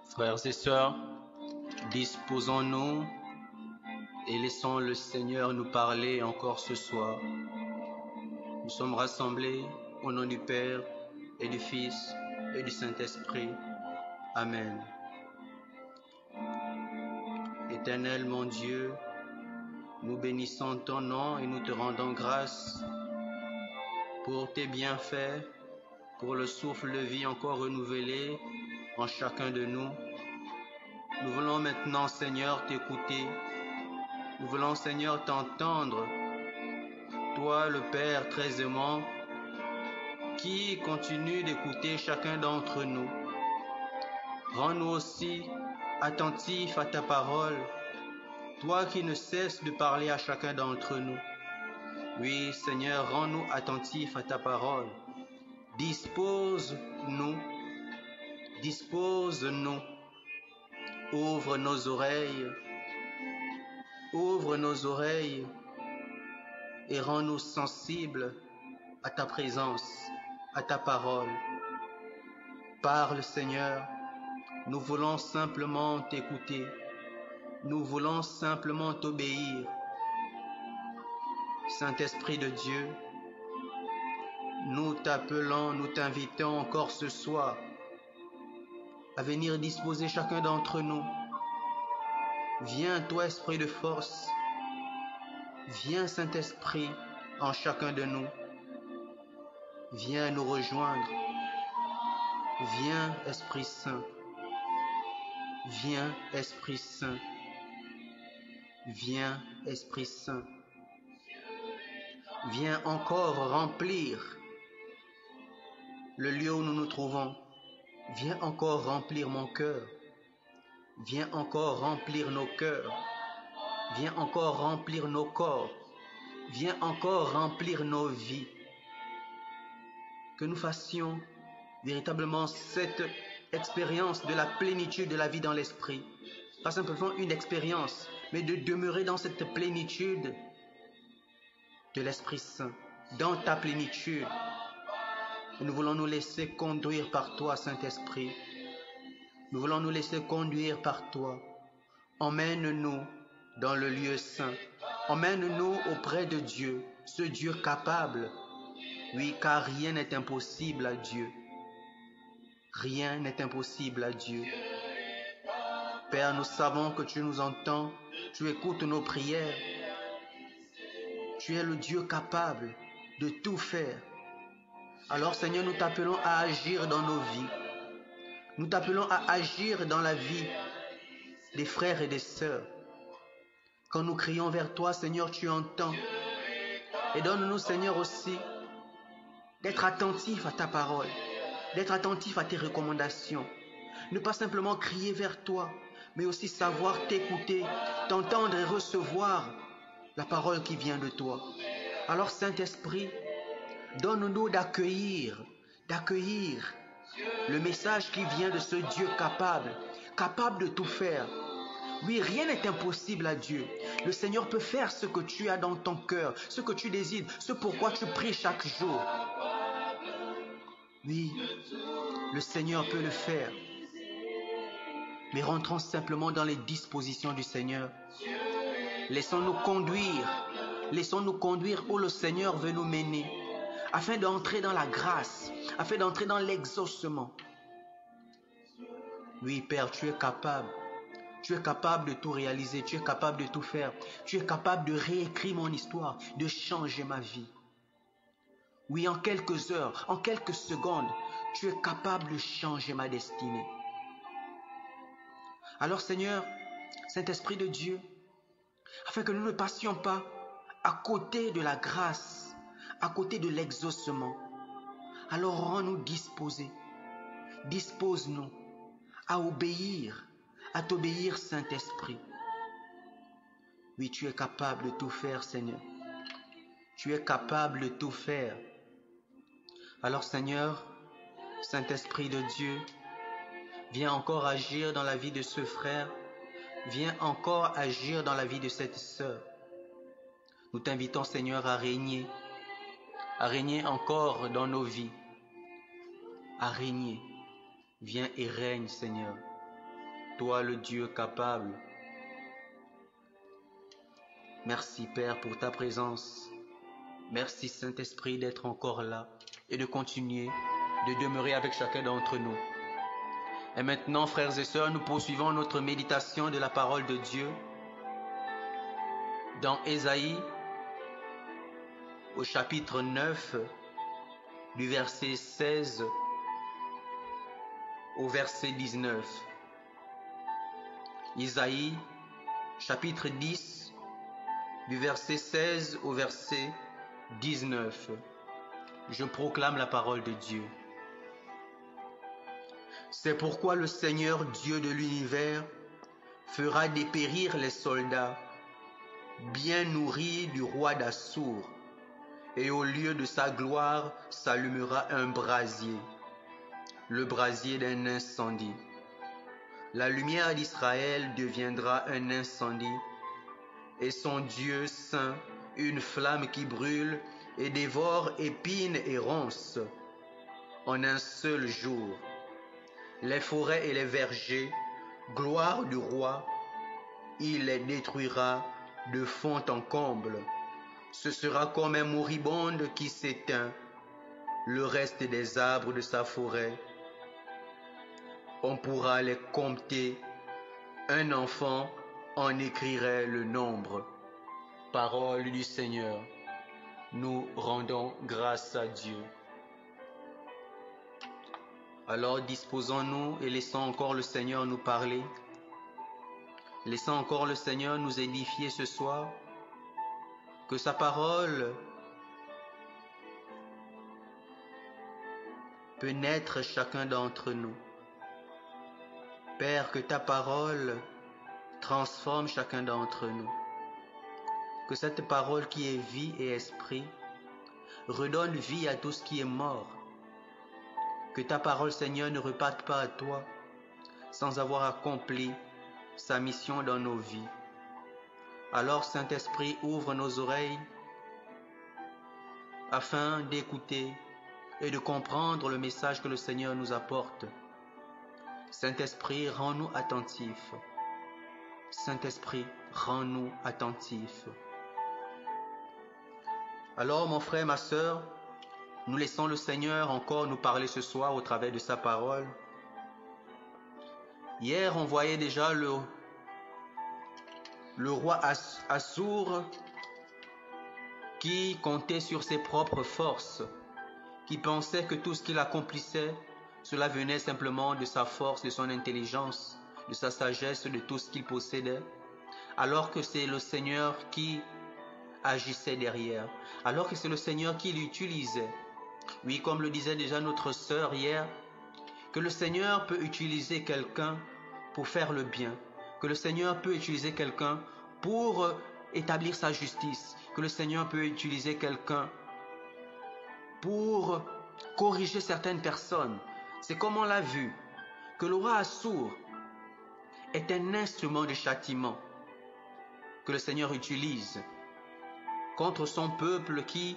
Frères et sœurs, disposons-nous et laissons le Seigneur nous parler encore ce soir. Nous sommes rassemblés au nom du Père et du Fils et du Saint-Esprit. Amen. Éternel mon Dieu, nous bénissons ton nom et nous te rendons grâce pour tes bienfaits, pour le souffle de vie encore renouvelé en chacun de nous. Nous voulons maintenant, Seigneur, t'écouter. Nous voulons, Seigneur, t'entendre. Toi, le Père très aimant, qui continue d'écouter chacun d'entre nous. Rends-nous aussi attentifs à ta parole, toi qui ne cesses de parler à chacun d'entre nous. Oui, Seigneur, rends-nous attentifs à ta parole. Dispose-nous, dispose-nous. Ouvre nos oreilles et rends-nous sensibles à ta présence, à ta parole. Parle, Seigneur, nous voulons simplement t'écouter, nous voulons simplement t'obéir. Saint-Esprit de Dieu, nous t'appelons, nous t'invitons encore ce soir à venir disposer chacun d'entre nous. Viens, toi, Esprit de force, viens, Saint-Esprit, en chacun de nous. Viens nous rejoindre. Viens, Esprit Saint. Viens, Esprit Saint. Viens, Esprit Saint. Viens encore remplir le lieu où nous nous trouvons. Viens encore remplir mon cœur. Viens encore remplir nos cœurs. Viens encore remplir nos corps. Viens encore remplir nos vies. Que nous fassions véritablement cette expérience de la plénitude de la vie dans l'esprit. Pas simplement une expérience, mais de demeurer dans cette plénitude de l'Esprit Saint, dans ta plénitude. Et nous voulons nous laisser conduire par toi, Saint-Esprit. Nous voulons nous laisser conduire par toi. Emmène-nous dans le lieu saint. Emmène-nous auprès de Dieu, ce Dieu capable. Oui, car rien n'est impossible à Dieu. Rien n'est impossible à Dieu. Père, nous savons que tu nous entends, tu écoutes nos prières. Tu es le Dieu capable de tout faire. Alors Seigneur, nous t'appelons à agir dans nos vies. Nous t'appelons à agir dans la vie des frères et des sœurs. Quand nous crions vers toi, Seigneur, tu entends. Et donne-nous, Seigneur, aussi d'être attentifs à ta parole, d'être attentifs à tes recommandations. Ne pas simplement crier vers toi, mais aussi savoir t'écouter, t'entendre et recevoir la parole qui vient de toi. Alors, Saint-Esprit, donne-nous d'accueillir le message qui vient de ce Dieu capable de tout faire. Oui, rien n'est impossible à Dieu. Le Seigneur peut faire ce que tu as dans ton cœur, ce que tu désires, ce pourquoi tu pries chaque jour. Oui, le Seigneur peut le faire. Mais rentrons simplement dans les dispositions du Seigneur. Laissons-nous conduire où le Seigneur veut nous mener, afin d'entrer dans la grâce, afin d'entrer dans l'exaucement. Oui, Père, tu es capable. Tu es capable de tout réaliser, tu es capable de tout faire. Tu es capable de réécrire mon histoire, de changer ma vie. Oui, en quelques heures, en quelques secondes, tu es capable de changer ma destinée. Alors Seigneur, Saint-Esprit de Dieu, afin que nous ne passions pas à côté de la grâce, à côté de l'exaucement, alors rends-nous disposés. Dispose-nous à obéir, à t'obéir, Saint-Esprit. Oui, tu es capable de tout faire, Seigneur. Tu es capable de tout faire. Alors, Seigneur, Saint-Esprit de Dieu, viens encore agir dans la vie de ce frère. Viens encore agir dans la vie de cette sœur. Nous t'invitons, Seigneur, à régner encore dans nos vies, à régner. Viens et règne, Seigneur. toi le Dieu capable. Merci Père pour ta présence. Merci Saint-Esprit d'être encore là et de continuer de demeurer avec chacun d'entre nous. Et maintenant, frères et sœurs, nous poursuivons notre méditation de la parole de Dieu dans Ésaïe au chapitre 9 du verset 16 au verset 19. Isaïe chapitre 10 du verset 16 au verset 19. Je proclame la parole de Dieu. C'est pourquoi le Seigneur Dieu de l'univers fera dépérir les soldats bien nourris du roi d'Assur, et au lieu de sa gloire s'allumera un brasier, le brasier d'un incendie. La lumière d'Israël deviendra un incendie, et son Dieu saint une flamme qui brûle et dévore épines et ronces en un seul jour. Les forêts et les vergers, gloire du roi, il les détruira de fond en comble. Ce sera comme un moribonde qui s'éteint, le reste des arbres de sa forêt. On pourra les compter, un enfant en écrirait le nombre. Parole du Seigneur, nous rendons grâce à Dieu. Alors disposons-nous et laissons encore le Seigneur nous parler. Laissons encore le Seigneur nous édifier ce soir. Que sa parole pénètre chacun d'entre nous. Père, que ta parole transforme chacun d'entre nous. Que cette parole qui est vie et esprit redonne vie à tout ce qui est mort. Que ta parole, Seigneur, ne reparte pas à toi sans avoir accompli sa mission dans nos vies. Alors, Saint-Esprit, ouvre nos oreilles afin d'écouter et de comprendre le message que le Seigneur nous apporte. Saint-Esprit, rends-nous attentifs. Saint-Esprit, rends-nous attentifs. Alors, mon frère, ma sœur, nous laissons le Seigneur encore nous parler ce soir au travers de sa parole. Hier, on voyait déjà le roi Assur qui comptait sur ses propres forces, qui pensait que tout ce qu'il accomplissait, cela venait simplement de sa force, de son intelligence, de sa sagesse, de tout ce qu'il possédait, alors que c'est le Seigneur qui agissait derrière, alors que c'est le Seigneur qui l'utilisait. Oui, comme le disait déjà notre sœur hier, que le Seigneur peut utiliser quelqu'un pour faire le bien, que le Seigneur peut utiliser quelqu'un pour établir sa justice, que le Seigneur peut utiliser quelqu'un pour corriger certaines personnes. C'est comme on l'a vu, que le roi Assur est un instrument de châtiment que le Seigneur utilise contre son peuple qui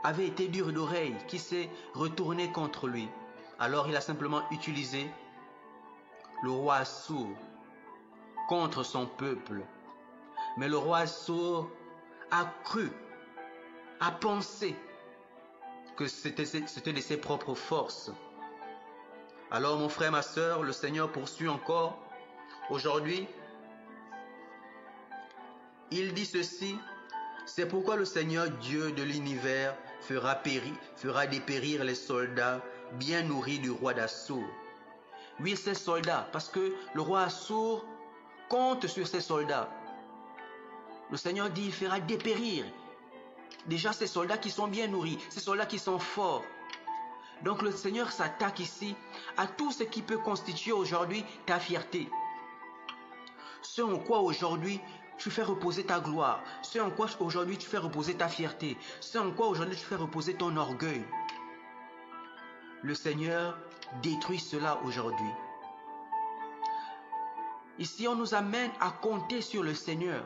avait été dur d'oreille, qui s'est retourné contre lui. Alors il a simplement utilisé le roi Assur contre son peuple. Mais le roi Assur a cru, a pensé que c'était de ses propres forces. Alors mon frère, ma sœur, le Seigneur poursuit encore. Aujourd'hui, il dit ceci: c'est pourquoi le Seigneur Dieu de l'univers fera dépérir les soldats bien nourris du roi d'Assur. Oui, ces soldats, parce que le roi Assur compte sur ces soldats. Le Seigneur dit, il fera dépérir déjà ces soldats qui sont bien nourris, ces soldats qui sont forts. Donc le Seigneur s'attaque ici à tout ce qui peut constituer aujourd'hui ta fierté. Ce en quoi aujourd'hui tu fais reposer ta gloire, ce en quoi aujourd'hui tu fais reposer ta fierté, ce en quoi aujourd'hui tu fais reposer ton orgueil. Le Seigneur détruit cela aujourd'hui. Ici, on nous amène à compter sur le Seigneur,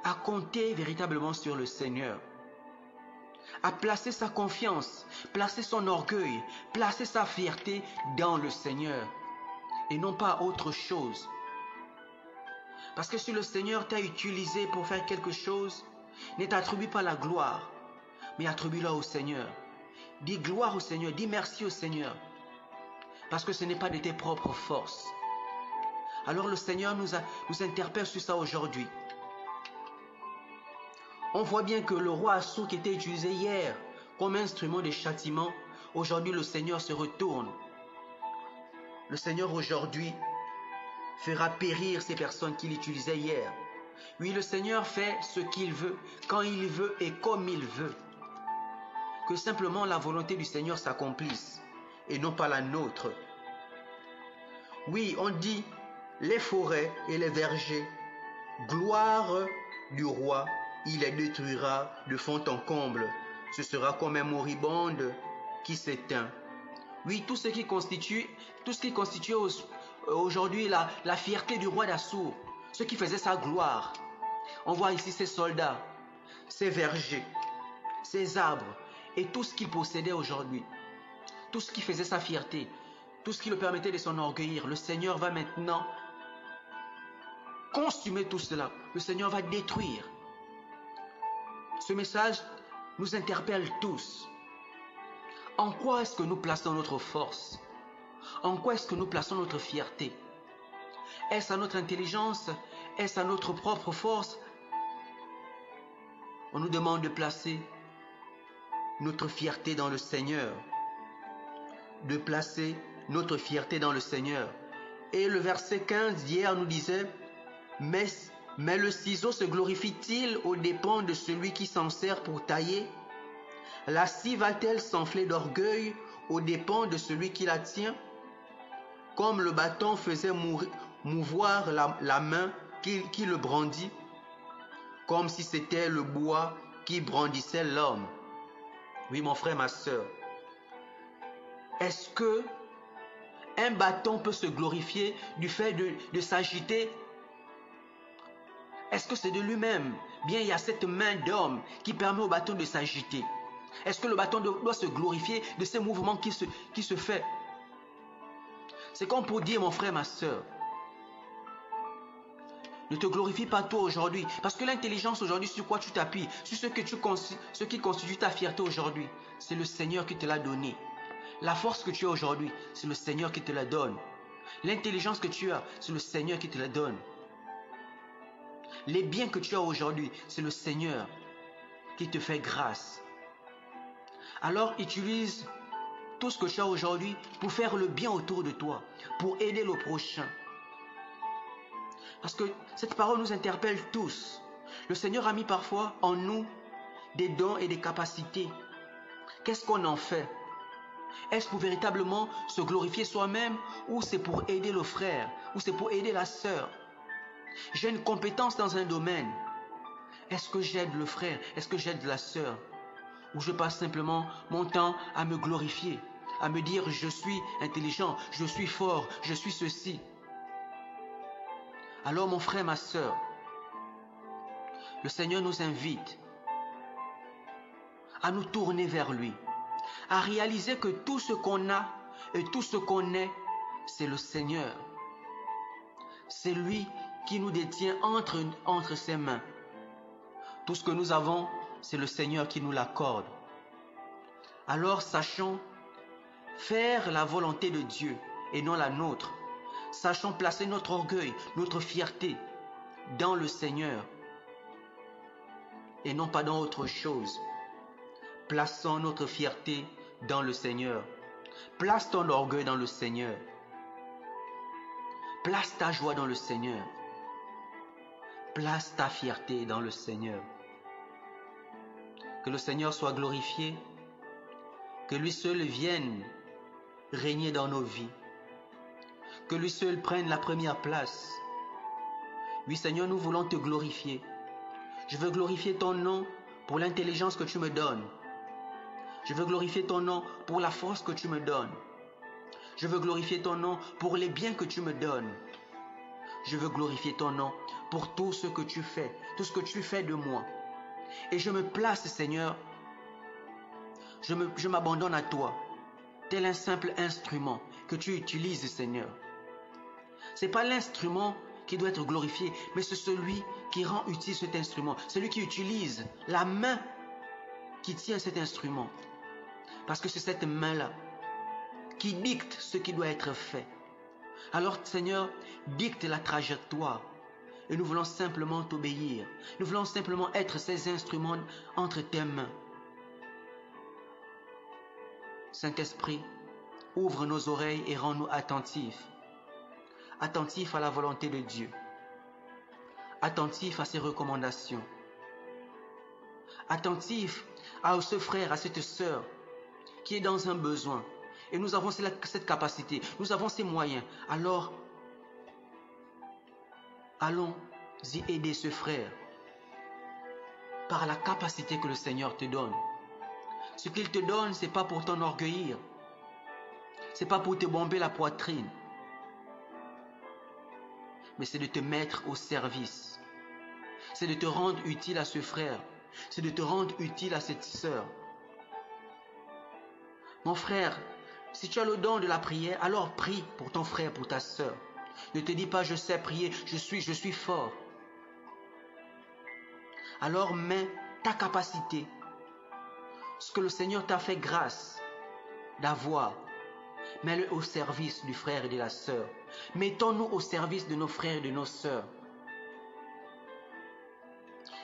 à compter véritablement sur le Seigneur, à placer sa confiance, placer son orgueil, placer sa fierté dans le Seigneur. et non pas autre chose. Parce que si le Seigneur t'a utilisé pour faire quelque chose, ne t'attribue pas la gloire, mais attribue-la au Seigneur. Dis gloire au Seigneur, dis merci au Seigneur, parce que ce n'est pas de tes propres forces. Alors le Seigneur nous interpelle sur ça aujourd'hui. On voit bien que le roi Assur qui était utilisé hier comme instrument de châtiment, aujourd'hui le Seigneur se retourne. Le Seigneur aujourd'hui fera périr ces personnes qu'il utilisait hier. Oui, le Seigneur fait ce qu'il veut, quand il veut et comme il veut. Que simplement la volonté du Seigneur s'accomplisse et non pas la nôtre. Oui, on dit les forêts et les vergers, gloire du roi, il les détruira de fond en comble. Ce sera comme un moribonde qui s'éteint. Oui, tout ce qui constitue aujourd'hui la fierté du roi d'Assur, ce qui faisait sa gloire. On voit ici ses soldats, ses vergers, ses arbres et tout ce qu'il possédait aujourd'hui. Tout ce qui faisait sa fierté, tout ce qui le permettait de s'enorgueillir. Le Seigneur va maintenant consumer tout cela. Le Seigneur va détruire. Ce message nous interpelle tous. En quoi est-ce que nous plaçons notre force? En quoi est-ce que nous plaçons notre fierté? Est-ce à notre intelligence? Est-ce à notre propre force? On nous demande de placer notre fierté dans le Seigneur. De placer notre fierté dans le Seigneur. Et le verset 15 d'hier nous disait, mais le ciseau se glorifie-t-il aux dépens de celui qui s'en sert pour tailler? La scie va-t-elle s'enfler d'orgueil aux dépens de celui qui la tient? Comme le bâton faisait mouvoir la main qui le brandit, comme si c'était le bois qui brandissait l'homme. Oui, mon frère, ma soeur, est-ce que un bâton peut se glorifier du fait de s'agiter? Est-ce que c'est de lui-même? Bien, il y a cette main d'homme qui permet au bâton de s'agiter. Est-ce que le bâton doit se glorifier de ces mouvements qui se fait? C'est comme pour dire, mon frère, ma soeur, ne te glorifie pas toi aujourd'hui. Parce que l'intelligence aujourd'hui, sur quoi tu t'appuies? Sur ce qui constitue ta fierté aujourd'hui. C'est le Seigneur qui te l'a donné. La force que tu as aujourd'hui, c'est le Seigneur qui te la donne. L'intelligence que tu as, c'est le Seigneur qui te la donne. Les biens que tu as aujourd'hui, c'est le Seigneur qui te fait grâce. Alors utilise tout ce que tu as aujourd'hui pour faire le bien autour de toi, pour aider le prochain. Parce que cette parole nous interpelle tous. Le Seigneur a mis parfois en nous des dons et des capacités. Qu'est-ce qu'on en fait? Est-ce pour véritablement se glorifier soi-même ou c'est pour aider le frère ou c'est pour aider la sœur? J'ai une compétence dans un domaine. Est-ce que j'aide le frère? Est-ce que j'aide la sœur? Ou je passe simplement mon temps à me glorifier, à me dire je suis intelligent, je suis fort, je suis ceci. Alors mon frère, ma sœur, le Seigneur nous invite à nous tourner vers lui, à réaliser que tout ce qu'on a et tout ce qu'on est, c'est le Seigneur. C'est lui qui nous détient entre ses mains. Tout ce que nous avons, c'est le Seigneur qui nous l'accorde. Alors sachons faire la volonté de Dieu et non la nôtre. Sachons placer notre orgueil, notre fierté dans le Seigneur et non pas dans autre chose. Plaçons notre fierté dans le Seigneur. Place ton orgueil dans le Seigneur. Place ta joie dans le Seigneur. Place ta fierté dans le Seigneur. Que le Seigneur soit glorifié. Que lui seul vienne régner dans nos vies. Que lui seul prenne la première place. Oui, Seigneur, nous voulons te glorifier. Je veux glorifier ton nom pour l'intelligence que tu me donnes. Je veux glorifier ton nom pour la force que tu me donnes. Je veux glorifier ton nom pour les biens que tu me donnes. Je veux glorifier ton nom pour tout ce que tu fais, tout ce que tu fais de moi. Et je me place, Seigneur, je m'abandonne à toi, tel un simple instrument que tu utilises, Seigneur. Ce n'est pas l'instrument qui doit être glorifié, mais c'est celui qui rend utile cet instrument. Celui qui utilise la main qui tient cet instrument. Parce que c'est cette main-là qui dicte ce qui doit être fait. Alors, Seigneur, dicte la trajectoire. Et nous voulons simplement t'obéir. Nous voulons simplement être ces instruments entre tes mains. Saint-Esprit, ouvre nos oreilles et rends-nous attentifs. Attentifs à la volonté de Dieu. Attentifs à ses recommandations. Attentifs à ce frère, à cette sœur qui est dans un besoin. Et nous avons cette capacité, nous avons ces moyens. Alors, allons-y aider ce frère par la capacité que le Seigneur te donne. Ce qu'il te donne, ce n'est pas pour t'enorgueillir. Ce n'est pas pour te bomber la poitrine. Mais c'est de te mettre au service. C'est de te rendre utile à ce frère. C'est de te rendre utile à cette sœur. Mon frère, si tu as le don de la prière, alors prie pour ton frère, pour ta sœur. Ne te dis pas je sais prier, je suis fort. Alors mets ta capacité, ce que le Seigneur t'a fait grâce d'avoir, mets-le au service du frère et de la sœur. Mettons-nous au service de nos frères et de nos sœurs.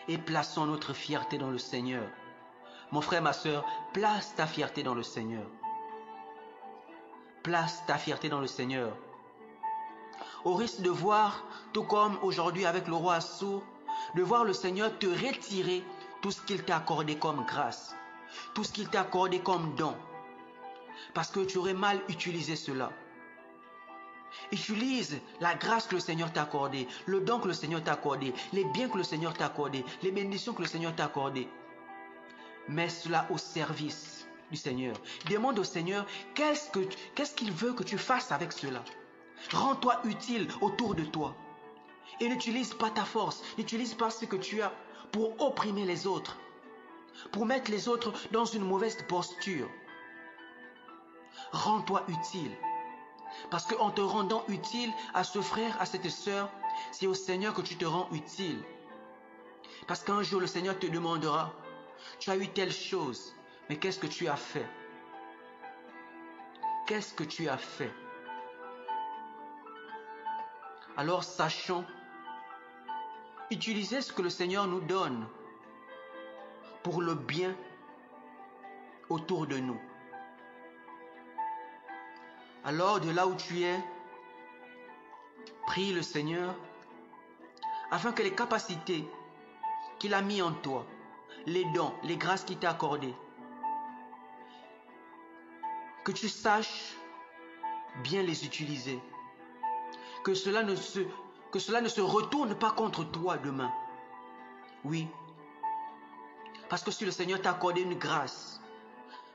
Et plaçons notre fierté dans le Seigneur. Mon frère, ma sœur, place ta fierté dans le Seigneur. Place ta fierté dans le Seigneur. Au risque de voir, tout comme aujourd'hui avec le roi Assur, de voir le Seigneur te retirer tout ce qu'il t'a accordé comme grâce, tout ce qu'il t'a accordé comme don, parce que tu aurais mal utilisé cela. Utilise la grâce que le Seigneur t'a accordée, le don que le Seigneur t'a accordé, les biens que le Seigneur t'a accordé, les bénédictions que le Seigneur t'a accordées. Mets cela au service du Seigneur. Demande au Seigneur qu'est-ce qu'il veut que tu fasses avec cela. Rends-toi utile autour de toi. Et n'utilise pas ta force, n'utilise pas ce que tu as pour opprimer les autres, pour mettre les autres dans une mauvaise posture. Rends-toi utile. Parce qu'en te rendant utile à ce frère, à cette sœur, c'est au Seigneur que tu te rends utile. Parce qu'un jour le Seigneur te demandera, tu as eu telle chose, mais qu'est-ce que tu as fait? Qu'est-ce que tu as fait? Alors sachons utiliser ce que le Seigneur nous donne pour le bien autour de nous. Alors de là où tu es, prie le Seigneur afin que les capacités qu'il a mis en toi, les dons, les grâces qu'il t'a accordées, que tu saches bien les utiliser. Que cela ne se retourne pas contre toi demain. Oui. Parce que si le Seigneur t'a accordé une grâce,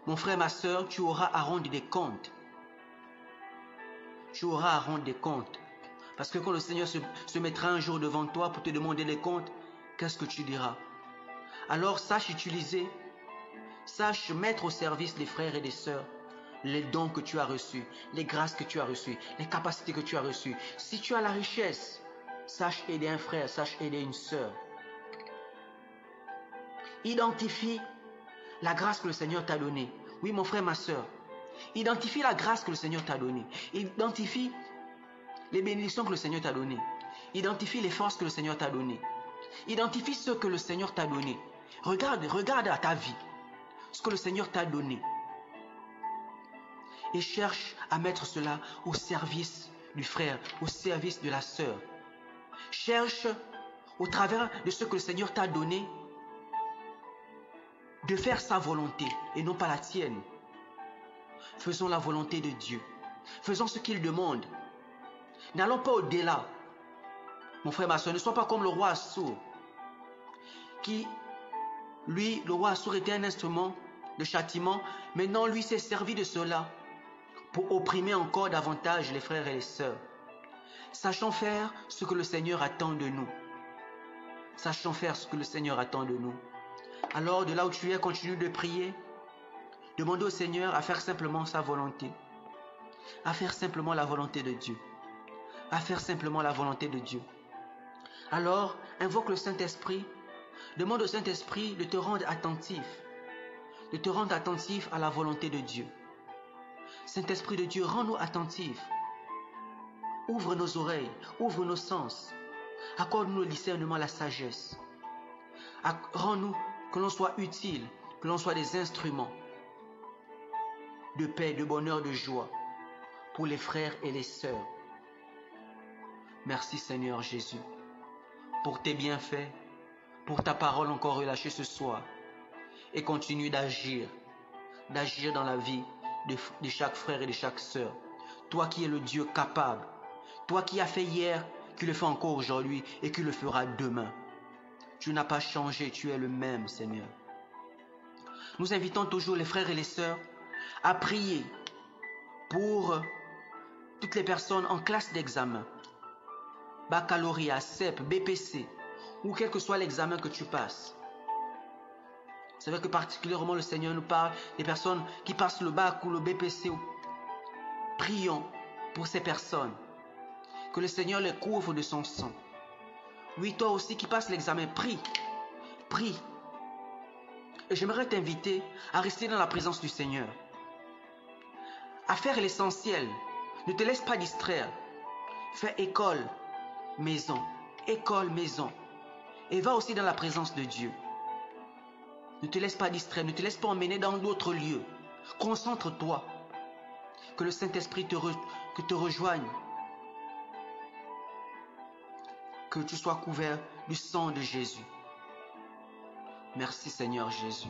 mon frère, ma soeur, tu auras à rendre des comptes. Tu auras à rendre des comptes. Parce que quand le Seigneur se mettra un jour devant toi pour te demander des comptes, qu'est-ce que tu diras? Alors sache utiliser, sache mettre au service des frères et des sœurs les dons que tu as reçus, les grâces que tu as reçues, les capacités que tu as reçues. Si tu as la richesse, sache aider un frère, sache aider une sœur. Identifie la grâce que le Seigneur t'a donnée. Oui, mon frère, ma sœur. Identifie la grâce que le Seigneur t'a donnée. Identifie les bénédictions que le Seigneur t'a données. Identifie les forces que le Seigneur t'a données. Identifie ce que le Seigneur t'a donné. Regarde à ta vie ce que le Seigneur t'a donné. Et cherche à mettre cela au service du frère, au service de la sœur. Cherche, au travers de ce que le Seigneur t'a donné, de faire sa volonté et non pas la tienne. Faisons la volonté de Dieu. Faisons ce qu'il demande. N'allons pas au-delà. Mon frère, ma soeur, ne sois pas comme le roi Assur, qui, lui, le roi Assur était un instrument de châtiment. Maintenant, lui s'est servi de cela pour opprimer encore davantage les frères et les sœurs. Sachons faire ce que le Seigneur attend de nous. Sachons faire ce que le Seigneur attend de nous. Alors, de là où tu es, continue de prier. Demande au Seigneur à faire simplement sa volonté. À faire simplement la volonté de Dieu. à faire simplement la volonté de Dieu. Alors, invoque le Saint-Esprit, demande au Saint-Esprit de te rendre attentif à la volonté de Dieu. Saint-Esprit de Dieu, rends-nous attentifs. Ouvre nos oreilles, ouvre nos sens. Accorde-nous le discernement, la sagesse. Rends-nous que l'on soit utile, que l'on soit des instruments de paix, de bonheur, de joie pour les frères et les sœurs. Merci Seigneur Jésus pour tes bienfaits, pour ta parole encore relâchée ce soir, et continue d'agir dans la vie de chaque frère et de chaque sœur. Toi qui es le Dieu capable, toi qui as fait hier, qui le fais encore aujourd'hui et qui le fera demain. Tu n'as pas changé, tu es le même Seigneur. Nous invitons toujours les frères et les sœurs à prier pour toutes les personnes en classe d'examen, baccalauréat, CEP, BPC, ou quel que soit l'examen que tu passes. C'est vrai que particulièrement le Seigneur nous parle des personnes qui passent le bac ou le BPC. Prions pour ces personnes, que le Seigneur les couvre de son sang. Oui, toi aussi qui passes l'examen, prie. Et j'aimerais t'inviter à rester dans la présence du Seigneur, à faire l'essentiel. Ne te laisse pas distraire. Fais école, maison, et va aussi dans la présence de Dieu. Ne te laisse pas distraire, ne te laisse pas emmener dans d'autres lieux. Concentre-toi. Que le Saint-Esprit te rejoigne. Que tu sois couvert du sang de Jésus. Merci Seigneur Jésus.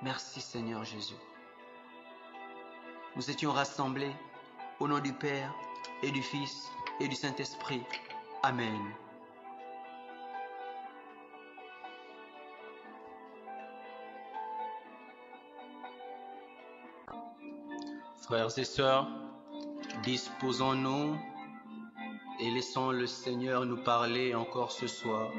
Merci Seigneur Jésus. Nous étions rassemblés au nom du Père et du Fils et du Saint-Esprit. Amen. Frères et sœurs, disposons-nous et laissons le Seigneur nous parler encore ce soir.